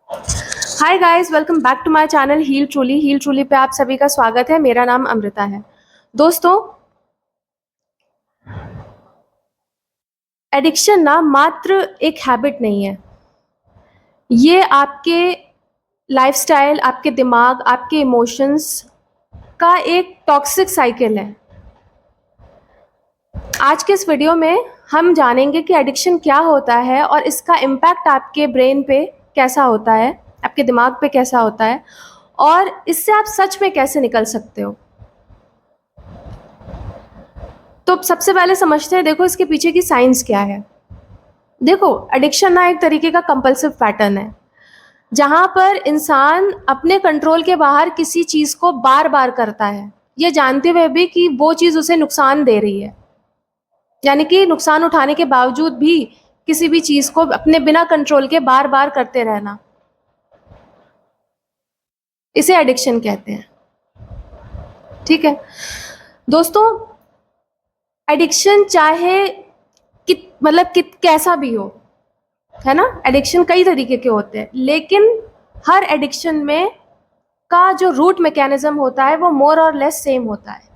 Hi guys, welcome back to my channel Heal Truly पे आप सभी का स्वागत है। मेरा नाम अमृता है। दोस्तों, एडिक्शन ना मात्र एक हैबिट नहीं है। ये आपके लाइफस्टाइल, आपके दिमाग, आपके इमोशंस का एक टॉक्सिक साइकिल है। आज के इस वीडियो में हम जानेंगे कि एडिक्शन क्या होता है और इसका इम्पैक्ट आपके ब्रेन पे कैसा होता है, आपके दिमाग पे कैसा होता है और इससे आप सच में कैसे निकल सकते हो। तो सबसे पहले समझते हैं, देखो इसके पीछे की साइंस क्या है। देखो, एडिक्शन ना एक तरीके का कंपल्सिव पैटर्न है जहां पर इंसान अपने कंट्रोल के बाहर किसी चीज को बार बार करता है, ये जानते हुए भी कि वो चीज उसे नुकसान दे रही है। यानी कि नुकसान उठाने के बावजूद भी किसी भी चीज को अपने बिना कंट्रोल के बार बार करते रहना, इसे एडिक्शन कहते हैं। ठीक है दोस्तों, एडिक्शन चाहे कैसा भी हो, है ना। एडिक्शन कई तरीके के होते हैं, लेकिन हर एडिक्शन में का जो रूट मैकेनिज्म होता है वो मोर और लेस सेम होता है।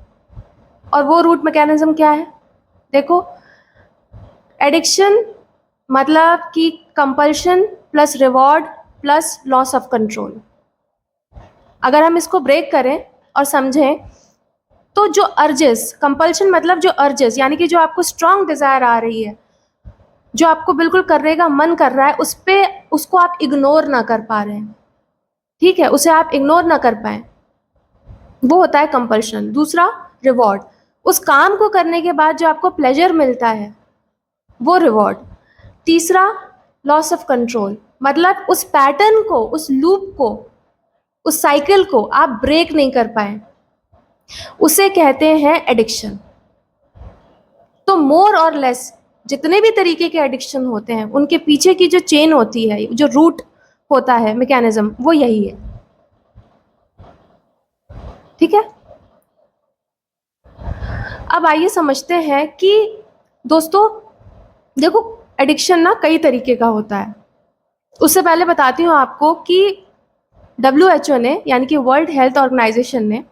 और वो रूट मैकेनिज्म क्या है? देखो, एडिक्शन मतलब कि compulsion plus reward plus loss of control. अगर हम इसको ब्रेक करें और समझें तो जो अर्जेस, कंपल्शन मतलब जो अर्जेस यानी कि जो आपको स्ट्रांग डिजायर आ रही है, जो आपको बिल्कुल करने का मन कर रहा है, उसको आप इग्नोर ना कर पा रहे हैं। ठीक है, उसे आप इग्नोर ना कर पाए, वो होता है कंपल्शन। दूसरा, रिवॉर्ड, उस काम को करने के बाद जो आपको प्लेजर मिलता है, वो रिवॉर्ड। तीसरा, लॉस ऑफ कंट्रोल, मतलब उस पैटर्न को, उस लूप को, उस साइकिल को आप ब्रेक नहीं कर पाए, उसे कहते हैं एडिक्शन। तो मोर और लेस जितने भी तरीके के एडिक्शन होते हैं, उनके पीछे की जो चेन होती है, जो रूट होता है, मैकेनिज्म, वो यही है। ठीक है, अब आइए समझते हैं कि दोस्तों, देखो, एडिक्शन ना कई तरीके का होता है। उससे पहले बताती हूँ आपको कि WHO ने, यानी कि वर्ल्ड हेल्थ ऑर्गेनाइजेशन ने,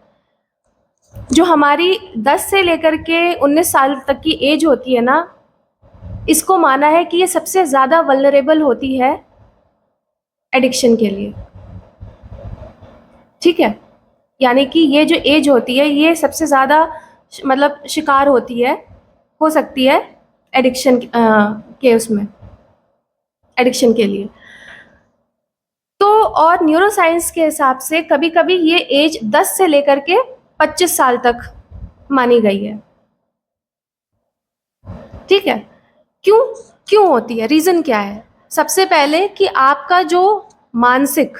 जो हमारी 10 से लेकर के 19 साल तक की एज होती है ना, इसको माना है कि ये सबसे ज़्यादा वल्नरेबल होती है एडिक्शन के लिए। ठीक है, यानी कि ये जो एज होती है, ये सबसे ज़्यादा मतलब शिकार होती है, हो सकती है एडिक्शन के उसमें, एडिक्शन के लिए। तो और न्यूरोसाइंस के हिसाब से कभी कभी ये एज 10 से लेकर के 25 साल तक मानी गई है। ठीक है, क्यों क्यों होती है, रीज़न क्या है? सबसे पहले कि आपका जो मानसिक,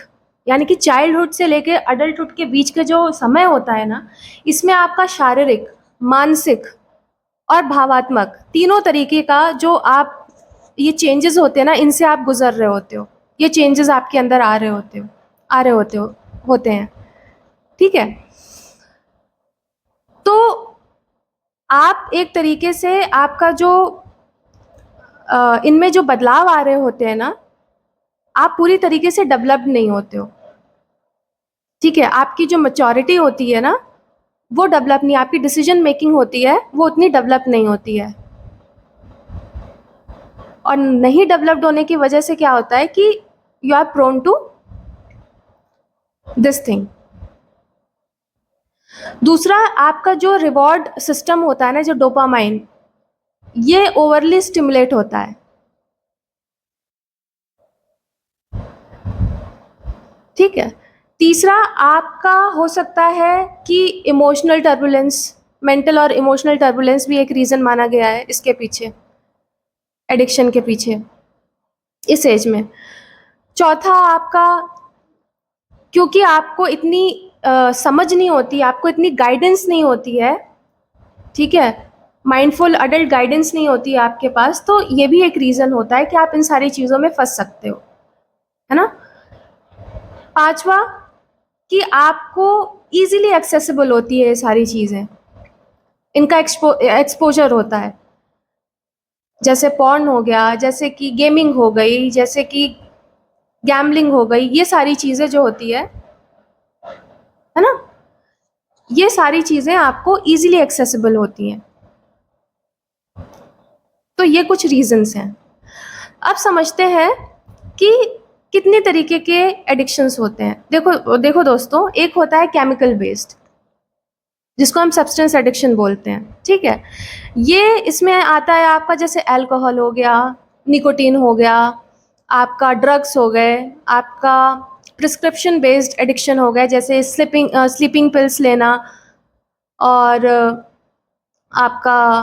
यानी कि चाइल्डहुड से लेकर अडल्टहुड के बीच का जो समय होता है ना, इसमें आपका शारीरिक, मानसिक और भावात्मक तीनों तरीके का जो आप, ये चेंजेस होते हैं ना, इनसे आप गुजर रहे होते हो। ये चेंजेस आपके अंदर आ रहे होते हैं। ठीक है, तो आप एक तरीके से आपका जो इनमें जो बदलाव आ रहे होते हैं ना, आप पूरी तरीके से डेवलप्ड नहीं होते हो। ठीक है, आपकी जो मैच्योरिटी होती है ना, वो डेवलप नहीं, आपकी डिसीजन मेकिंग होती है वो उतनी डेवलप नहीं होती है। और नहीं डेवलप्ड होने की वजह से क्या होता है कि you are prone to this thing. दूसरा, आपका जो रिवॉर्ड सिस्टम होता है ना, जो डोपामाइन, ये ओवरली स्टिमुलेट होता है। ठीक है, तीसरा आपका हो सकता है कि इमोशनल टर्बुलेंस, मेंटल और इमोशनल टर्बुलेंस भी एक रीज़न माना गया है इसके पीछे, एडिक्शन के पीछे, इस एज में। चौथा, आपका, क्योंकि आपको इतनी समझ नहीं होती, आपको इतनी गाइडेंस नहीं होती है, ठीक है, माइंडफुल अडल्ट गाइडेंस नहीं होती है आपके पास, तो ये भी एक रीज़न होता है कि आप इन सारी चीज़ों में फंस सकते हो, है ना। पांचवा, कि आपको इजीली एक्सेसिबल होती है ये सारी चीज़ें, इनका एक्सपोजर होता है, जैसे पॉर्न हो गया, जैसे कि गेमिंग हो गई, जैसे कि गैम्बलिंग हो गई, ये सारी चीज़ें जो होती है ना, ये सारी चीज़ें आपको ईजिली एक्सेसिबल होती हैं। तो ये कुछ रीजंस हैं। अब समझते हैं कि कितने तरीके के एडिक्शंस होते हैं। देखो देखो दोस्तों, एक होता है केमिकल बेस्ड, जिसको हम सब्सटेंस एडिक्शन बोलते हैं, ठीक है। ये इसमें आता है आपका जैसे अल्कोहल हो गया, निकोटीन हो गया, आपका ड्रग्स हो गए, आपका प्रिस्क्रिप्शन बेस्ड एडिक्शन हो गए, जैसे स्लीपिंग पिल्स लेना, और आपका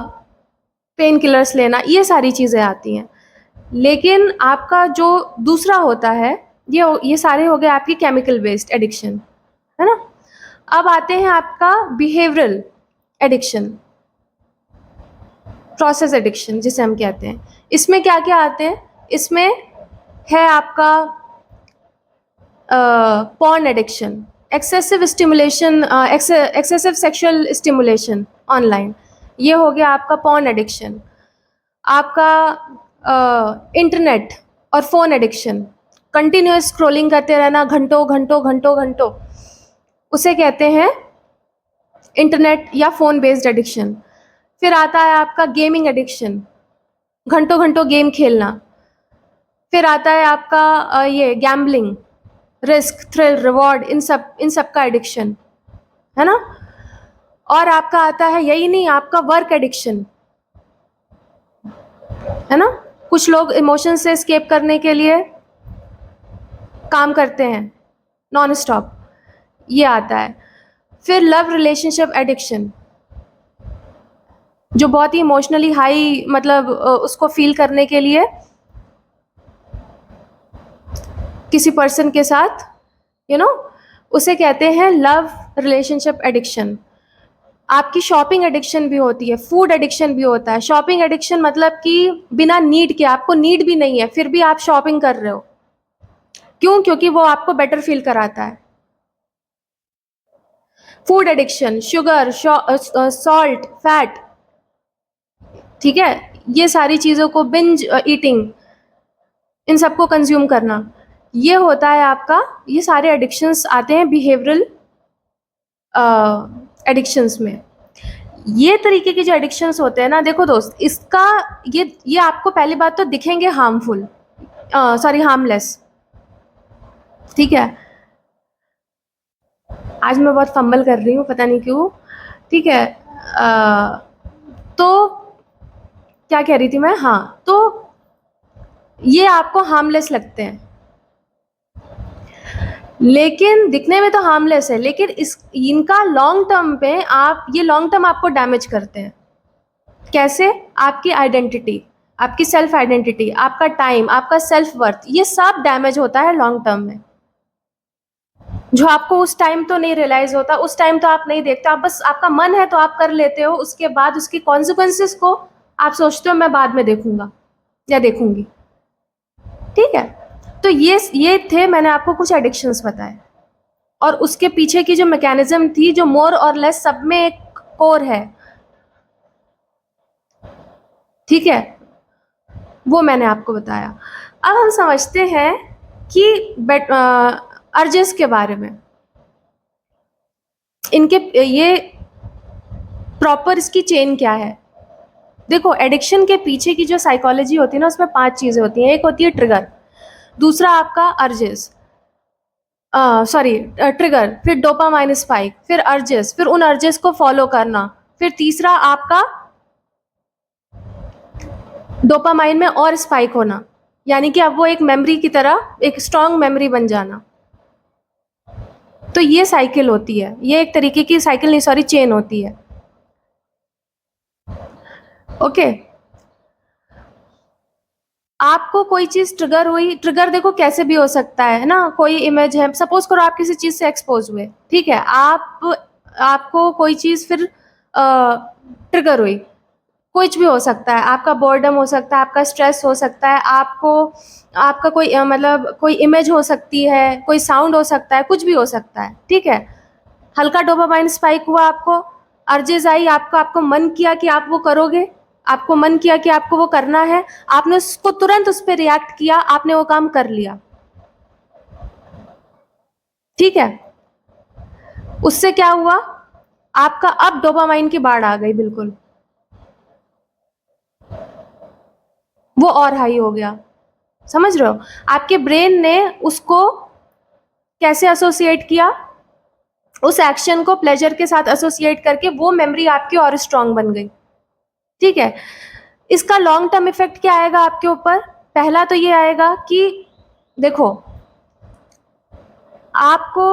पेन किलर्स लेना, ये सारी चीज़ें आती हैं। लेकिन आपका जो दूसरा होता है, ये सारे हो गए आपकी केमिकल बेस्ड एडिक्शन, है ना। अब आते हैं आपका बिहेवियरल एडिक्शन, प्रोसेस एडिक्शन जिसे हम कहते हैं। इसमें क्या क्या आते हैं? इसमें है आपका porn addiction, excessive stimulation, excessive sexual stimulation online, ये हो गया आपका पॉर्न एडिक्शन। आपका इंटरनेट और फ़ोन एडिक्शन, कंटिन्यूस स्क्रॉलिंग करते रहना घंटों घंटों घंटों घंटों, उसे कहते हैं इंटरनेट या फ़ोन बेस्ड एडिक्शन। फिर आता है आपका गेमिंग एडिक्शन, घंटों घंटों गेम खेलना। फिर आता है आपका ये गैम्बलिंग, रिस्क, थ्रिल, रिवॉर्ड, इन सब का एडिक्शन, है ना। और आपका आता है, यही नहीं, आपका वर्क एडिक्शन, है ना। कुछ लोग इमोशन से एस्केप करने के लिए काम करते हैं नॉन स्टॉप, ये आता है। फिर लव रिलेशनशिप एडिक्शन, जो बहुत ही इमोशनली हाई, मतलब उसको फील करने के लिए किसी पर्सन के साथ, उसे कहते हैं लव रिलेशनशिप एडिक्शन। आपकी शॉपिंग एडिक्शन भी होती है, फूड एडिक्शन भी होता है। शॉपिंग एडिक्शन मतलब कि बिना नीड के, आपको नीड भी नहीं है फिर भी आप शॉपिंग कर रहे हो, क्यों? क्योंकि वो आपको बेटर फील कराता है। Food addiction, sugar, salt, fat, ठीक है, ये सारी चीज़ों को, बिंज ईटिंग, इन सबको कंज्यूम करना, ये होता है आपका। ये सारे एडिक्शंस आते हैं बिहेवियरल एडिक्शंस में। ये तरीके के जो एडिक्शंस होते हैं ना, देखो दोस्त, इसका ये आपको पहली बात तो दिखेंगे हार्मफुल, सॉरी हार्मलेस, ठीक है। आज मैं बहुत फंबल कर रही हूँ, पता नहीं क्यों, ठीक है। तो क्या कह रही थी मैं? हाँ, तो ये आपको हार्मलेस लगते हैं, लेकिन दिखने में तो हार्मलेस है, लेकिन इनका लॉन्ग टर्म पे ये लॉन्ग टर्म आपको डैमेज करते हैं। कैसे? आपकी आइडेंटिटी, आपकी सेल्फ आइडेंटिटी, आपका टाइम, आपका सेल्फ वर्थ, ये सब डैमेज होता है लॉन्ग टर्म में। जो आपको उस टाइम तो नहीं रियलाइज होता, उस टाइम तो आप नहीं देखते, आप बस, आपका मन है तो आप कर लेते हो, उसके बाद उसकी कॉन्सिक्वेंसेस को आप सोचते हो मैं बाद में देखूंगा या देखूंगी, ठीक है। तो ये थे, मैंने आपको कुछ एडिक्शंस बताए, और उसके पीछे की जो मैकेनिज्म थी, जो मोर और लेस सब में एक कोर है, ठीक है, वो मैंने आपको बताया। अब हम समझते हैं कि अर्जेस के बारे में, इनके ये प्रॉपर इसकी चेन क्या है। देखो, एडिक्शन के पीछे की जो साइकोलॉजी होती है ना, उसमें 5 चीज़ें होती हैं। एक होती है ट्रिगर, दूसरा आपका अर्जेस, सॉरी ट्रिगर, फिर डोपामाइन स्पाइक, फिर अर्जेस, फिर उन अर्जेस को फॉलो करना, फिर तीसरा आपका डोपामाइन में और स्पाइक होना, यानी कि अब वो एक मेमोरी की तरह, एक स्ट्रॉन्ग मेमोरी बन जाना। तो ये साइकिल होती है, ये एक तरीके की साइकिल नहीं, सॉरी, चेन होती है, ओके। आपको कोई चीज़ ट्रिगर हुई, ट्रिगर देखो कैसे भी हो सकता है ना। कोई इमेज है, सपोज करो आप किसी चीज़ से एक्सपोज हुए, ठीक है, आपको कोई चीज़ फिर ट्रिगर हुई, कुछ भी हो सकता है, आपका बोर्डम हो सकता है, आपका स्ट्रेस हो सकता है, आपका कोई मतलब कोई इमेज हो सकती है, कोई साउंड हो सकता है, कुछ भी हो सकता है, ठीक है। हल्का डोपामाइन स्पाइक हुआ, आपको अर्जेस आई, आपको मन किया कि आप वो करोगे, आपको मन किया कि आपको वो करना है, आपने उसको तुरंत उस पर रिएक्ट किया, आपने वो काम कर लिया, ठीक है, उससे क्या हुआ, आपका अब डोपामाइन की बाढ़ आ गई, बिल्कुल वो और हाई हो गया। समझ रहे हो, आपके ब्रेन ने उसको कैसे एसोसिएट किया, उस एक्शन को प्लेजर के साथ एसोसिएट करके वो मेमोरी आपकी और स्ट्रांग बन गई। ठीक है, इसका लॉन्ग टर्म इफेक्ट क्या आएगा आपके ऊपर? पहला तो ये आएगा कि देखो, आपको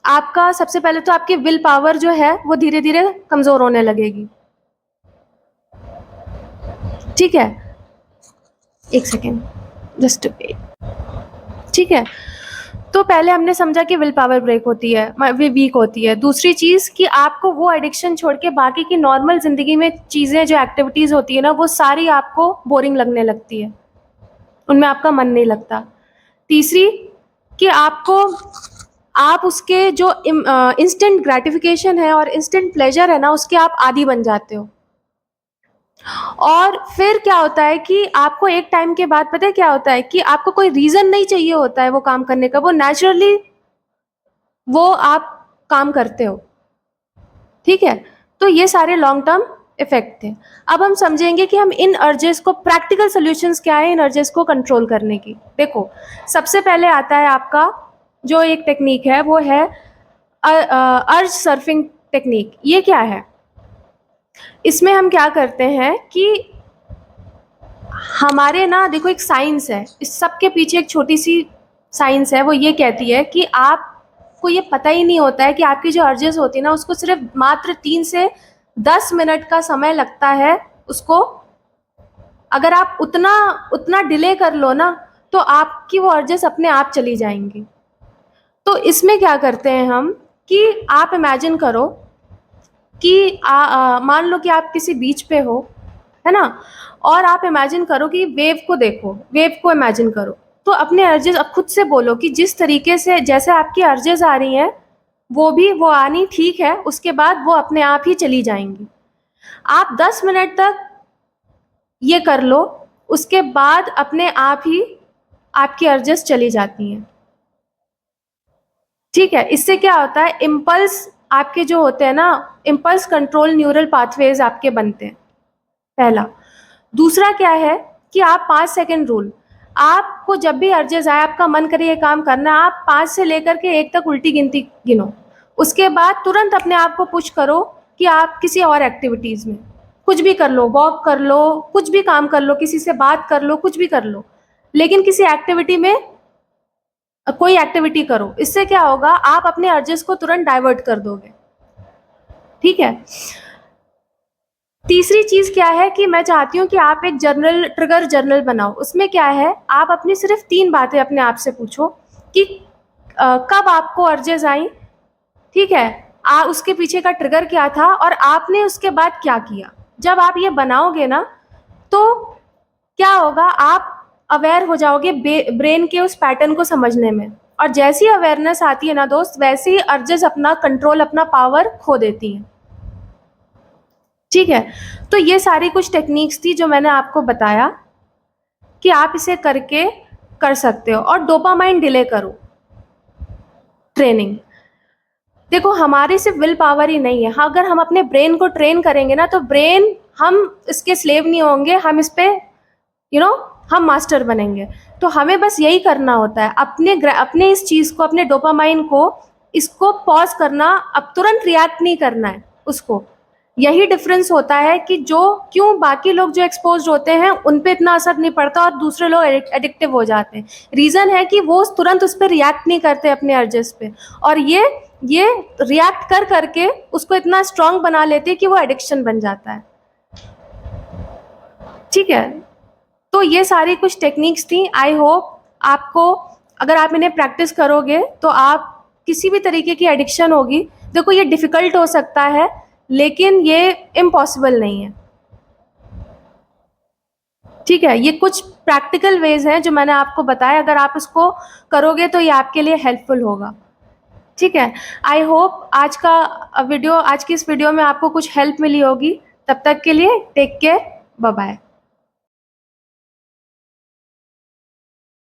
आपका सबसे पहले तो आपकी विल पावर जो है वो धीरे धीरे कमजोर होने लगेगी। ठीक है, एक सेकेंड, जस्ट वेट। ठीक है, तो पहले हमने समझा कि विल पावर ब्रेक होती है, वीक होती है। दूसरी चीज़ कि आपको वो एडिक्शन छोड़ के बाकी की नॉर्मल ज़िंदगी में चीज़ें जो एक्टिविटीज़ होती है ना, वो सारी आपको बोरिंग लगने लगती है, उनमें आपका मन नहीं लगता। तीसरी कि आप उसके जो इंस्टेंट ग्रेटिफिकेशन है और इंस्टेंट प्लेजर है ना, उसके आप आदी बन जाते हो। और फिर क्या होता है कि आपको एक टाइम के बाद पता है क्या होता है कि आपको कोई रीज़न नहीं चाहिए होता है वो काम करने का, वो नेचुरली वो आप काम करते हो। ठीक है, तो ये सारे लॉन्ग टर्म इफेक्ट थे। अब हम समझेंगे कि हम इन अर्जेस को, प्रैक्टिकल सॉल्यूशंस क्या है इन अर्जेस को कंट्रोल करने की। देखो, सबसे पहले आता है आपका जो एक टेक्निक है, वो है अर्ज सर्फिंग टेक्निक। ये क्या है? इसमें हम क्या करते हैं कि हमारे ना, देखो एक साइंस है, इस सब के पीछे एक छोटी सी साइंस है, वो ये कहती है कि आपको ये पता ही नहीं होता है कि आपकी जो अर्जेस होती है ना, उसको सिर्फ मात्र 3 से 10 मिनट का समय लगता है उसको। अगर आप उतना उतना डिले कर लो ना, तो आपकी वो अर्जेस अपने आप चली जाएंगी। तो इसमें क्या करते हैं हम कि आप इमेजिन करो कि मान लो कि आप किसी बीच पे हो, है ना, और आप इमेजिन करो कि वेव को देखो, वेव को इमेजिन करो। तो अपने अर्जेस अब खुद से बोलो कि जिस तरीके से जैसे आपकी अर्जेस आ रही हैं, वो आनी ठीक है, उसके बाद वो अपने आप ही चली जाएंगी। आप 10 मिनट तक ये कर लो, उसके बाद अपने आप ही आपकी अर्जेस चली जाती हैं। ठीक है, इससे क्या होता है, इम्पल्स आपके जो होते हैं ना, इम्पल्स कंट्रोल न्यूरल पाथवेज आपके बनते हैं, पहला। दूसरा क्या है कि आप 5 सेकंड रूल, आपको जब भी अर्जेस आए, आपका मन करे ये काम करना, आप 5 से लेकर के 1 तक उल्टी गिनती गिनो। उसके बाद तुरंत अपने आप को पुश करो कि आप किसी और एक्टिविटीज़ में कुछ भी कर लो, वॉक कर लो, कुछ भी काम कर लो, किसी से बात कर लो, कुछ भी कर लो, लेकिन किसी एक्टिविटी में कोई एक्टिविटी करो। इससे क्या होगा, आप अपने अर्जेस को तुरंत डाइवर्ट कर दोगे। ठीक है, तीसरी चीज क्या है कि मैं चाहती हूँ कि आप एक जर्नल, ट्रिगर जर्नल बनाओ। उसमें क्या है, आप अपनी सिर्फ 3 बातें अपने आप से पूछो कि कब आपको अर्जेस आई, ठीक है, उसके पीछे का ट्रिगर क्या था, और आपने उसके बाद क्या किया। जब आप ये बनाओगे ना, तो क्या होगा, आप अवेयर हो जाओगे ब्रेन के उस पैटर्न को समझने में, और जैसी अवेयरनेस आती है ना दोस्त, वैसे ही अर्जेस अपना कंट्रोल, अपना पावर खो देती हैं। ठीक है, तो ये सारी कुछ टेक्निक्स थी जो मैंने आपको बताया कि आप इसे करके कर सकते हो। और डोपामाइन डिले करो ट्रेनिंग, देखो हमारी सिर्फ विल पावर ही नहीं है। हाँ, अगर हम अपने ब्रेन को ट्रेन करेंगे ना, तो ब्रेन, हम इसके स्लेव नहीं होंगे, हम इस पे हम मास्टर बनेंगे। तो हमें बस यही करना होता है, अपने इस चीज़ को, अपने डोपामाइन को, इसको पॉज करना, अब तुरंत रिएक्ट नहीं करना है उसको। यही डिफरेंस होता है कि क्यों बाकी लोग जो एक्सपोज होते हैं उन पे इतना असर नहीं पड़ता और दूसरे लोग एडिक्टिव हो जाते हैं। रीज़न है कि वो तुरंत उस पर रिएक्ट नहीं करते अपने अर्जेस पे, और ये रिएक्ट कर करके उसको इतना स्ट्रांग बना लेते हैं कि वो एडिक्शन बन जाता है। ठीक है, तो ये सारी कुछ टेक्निक्स थी। आई होप आपको, अगर आप इन्हें प्रैक्टिस करोगे तो आप किसी भी तरीके की एडिक्शन होगी, देखो ये डिफ़िकल्ट हो सकता है, लेकिन ये इम्पॉसिबल नहीं है। ठीक है, ये कुछ प्रैक्टिकल वेज हैं जो मैंने आपको बताया, अगर आप इसको करोगे तो ये आपके लिए हेल्पफुल होगा। ठीक है, आई होप आज की इस वीडियो में आपको कुछ हेल्प मिली होगी। तब तक के लिए टेक केयर, बाय बाय।